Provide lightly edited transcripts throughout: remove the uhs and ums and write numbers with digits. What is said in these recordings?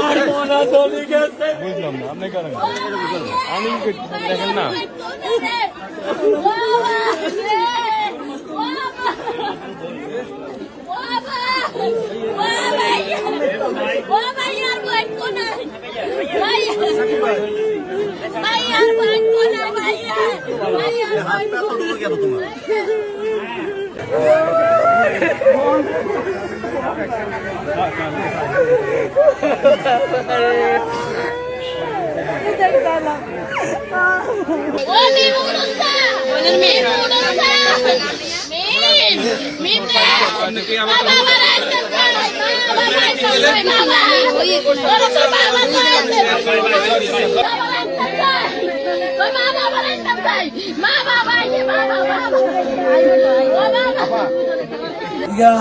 আর মনা চলে গেছে। বুঝলাম না আপনি কারণ আমি দেখেন না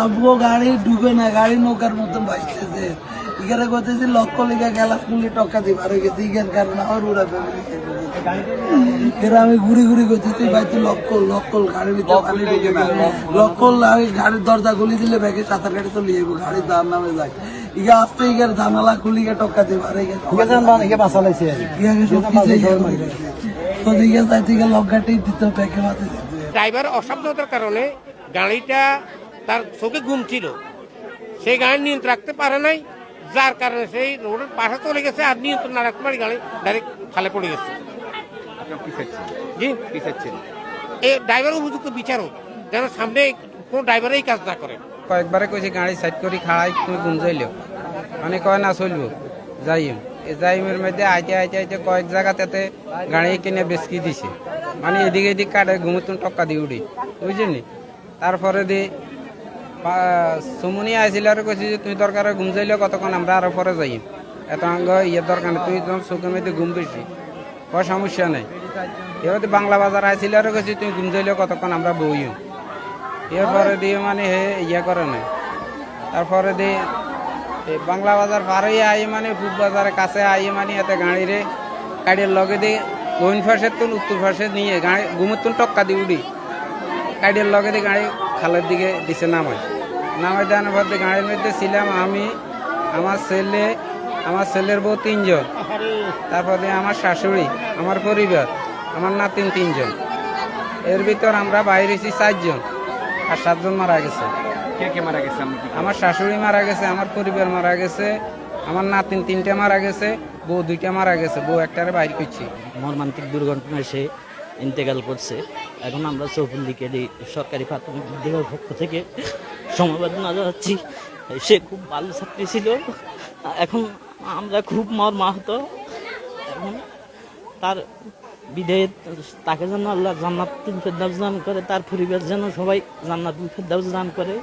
আব্বু গাড়ি ডুবে না, গাড়ি নৌকার মতন ভাসতেছে। ইগারে করতেছি লক্ষ লেখা গেলাস মুলি টকা দিব আর ইগার কারণে আমার উড়া ফ্যামিলি আমি ঘুরি ঘুরি করতেছি ভাই তুই লক্ষ গাড়ির ভিতরে পানি ঢুকে না, লক্ষ গাড়ির দরজা খুলি দিলে ব্যাগে সাঁতার গাড়ি চলে যাবো, গাড়ির দাম নামে যায়। ইগা আসতে ইগার জানালা খুলি গিয়ে টকা দিব আর ড্রাইভার অসাবধানতার কারণে গাড়িটা তার চোখে ঘুম ছিল, সেই গাড়ি নিয়ন্ত্রণ রাখতে পারে নাই, যার কারণে সেই রোডের পাশে চলে গেছে আর নিয়ন্ত্রণ না রাখতে পারে গাড়ি ডাইরেক্ট খালে পড়ে গেছে। জি এই ড্রাইভার উপযুক্ত বিচারক যেন সামনে কোনো ড্রাইভারই কাজ না করে। কয়েকবারে কইছি গাড়ি সাইড করি খাড়াই তুমি গুম যাইলেও মানে কয় না চলবো যাইম যাইমের মধ্যে আইতে কয়েক জায়গাতে গাড়ি কিনে বেচকি দিছে, মানে এদিকে এদিক কাটে ঘুমতুন টক্কা দিয়ে উঠি বুঝলি। তারপরে দি সুমনি আইছিল আর কইছি যে তুই দরকার ঘুম যাইলেও কতক্ষণ আমরা আরো পরে যাইম, এত আঙ্গ ইয়ের দরকার নেই, তুই তোমার চোখের মধ্যে ঘুম বেশি কোনো সমস্যা নেই। এবার বাংলা বাজার আইছিল আর কইছি তুই ঘুম যাইলেও কতক্ষণ আমরা বইম। এরপরে দিয়ে মানে হে ইয়ে করে নাই। তারপরে দিয়ে বাংলা বাজার পার হয়ে আই মানে পূব বাজারের কাছে আই মানে এতে গাড়ির লগে দিয়ে দক্ষিণ পাশের তুল উত্তর পাশে নিয়ে গাড়ি ঘুমের তুল টক্কা দিয়ে উঠি, গাড়ির লগে দিয়ে গাড়ি খালের দিকে দিছে নামাই দেওয়ার পর গাড়ির মধ্যে ছিলাম আমি, আমার ছেলের বউ 3 জন, তারপর দিয়ে আমার শাশুড়ি, আমার পরিবার, আমার নাতিন 3 জন, এর ভিতর আমরা বাইরেছি 4 জন আর 7 জন মারা গেছে। কে মারা গেছে? আমার শাশুড়ি মারা গেছে, আমার পরিবার মারা গেছে, আমার নাতিন 3টে মারা গেছে, বউ 2টা মারা গেছে, বউ একটারে বাইর করছি। মর্মান্তিক দুর্ঘটনায় সে ইন্তেকাল করছে। এখন আমরা চৌপল্লিকের এই সরকারি প্রাথমিক বিদ্যালয়ের পক্ষ থেকে সমবেদনা জানাচ্ছি। সে খুব ভালো ছাত্রী ছিল, এখন আমরা খুব মর্মাহত। এখন তার বিদায়ে তাকে যেন আল্লাহ জান্নাতুল ফেরদাউস দান করে, তার পরিবার যেন সবাই জান্নাতুল ফেরদাউস দান করে।